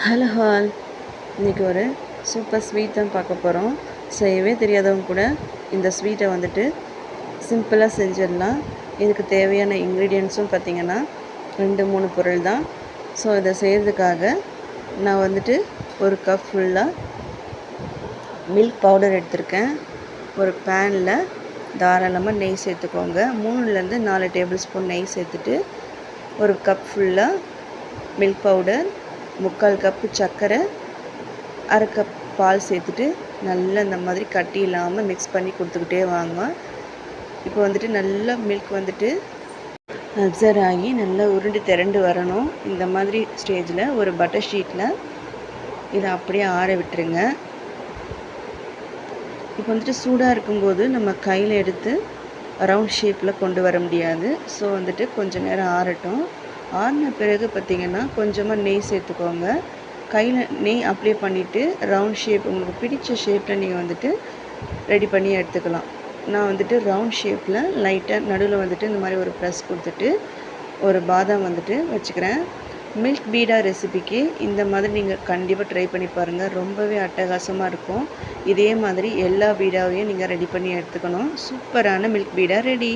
Hello hall, இன்றைக்கி ஒரு super sweet தான் பார்க்க போகிறோம். செய்யவே தெரியாதவங்க கூட இந்த ஸ்வீட்டை வந்துட்டு சிம்பிளாக செஞ்சிடலாம். இதுக்கு தேவையான இன்க்ரீடியன்ட்ஸும் பார்த்திங்கன்னா 2-3 பொருள் தான். ஸோ இதை செய்கிறதுக்காக நான் வந்துட்டு ஒரு கப் ஃபுல்லாக மில்க் பவுடர் எடுத்திருக்கேன். ஒரு பேனில் தாராளமாக நெய் சேர்த்துக்கோங்க. 3-4 டேபிள் ஸ்பூன் நெய் சேர்த்துட்டு ஒரு கப் ஃபுல்லாக மில்க் பவுடர், 3/4 கப்பு சர்க்கரை, 1/2 கப் பால் சேர்த்துட்டு நல்லா இந்த மாதிரி கட்டி இல்லாமல் மிக்ஸ் பண்ணி கொடுத்துக்கிட்டே வாங்க. இப்போ வந்துட்டு நல்லா மில்க் வந்துட்டு அப்சர்வ் ஆகி நல்லா உருண்டு திரண்டு வரணும். இந்த மாதிரி ஸ்டேஜில் ஒரு பட்டர் ஷீட்டில் இதை அப்படியே ஆற விட்டுருங்க. இப்போ வந்துட்டு சூடாக இருக்கும்போது நம்ம கையில் எடுத்து ரவுண்ட் ஷேப்பில் கொண்டு வர முடியாது. ஸோ வந்துட்டு கொஞ்சம் நேரம் ஆறட்டும். ஆறின பிறகு பார்த்திங்கன்னா கொஞ்சமாக நெய் சேர்த்துக்கோங்க. கையில் நெய் அப்ளை பண்ணிவிட்டு ரவுண்ட் ஷேப் உங்களுக்கு பிடிச்ச ஷேப்பில் நீங்கள் வந்துட்டு ரெடி பண்ணி எடுத்துக்கலாம். நான் வந்துட்டு ரவுண்ட் ஷேப்பில் லைட்டாக நடுவில் வந்துட்டு இந்த மாதிரி ஒரு ப்ரெஸ் கொடுத்துட்டு ஒரு பாதாம் வந்துட்டு வச்சுக்கிறேன். மில்க் பீடா ரெசிபிக்கு இந்த மாதிரி நீங்கள் கண்டிப்பாக ட்ரை பண்ணி பாருங்கள். ரொம்பவே அட்டகாசமாக இருக்கும். இதே மாதிரி எல்லா பீடாவையும் நீங்கள் ரெடி பண்ணி எடுத்துக்கணும். சூப்பரான மில்க் பீடா ரெடி.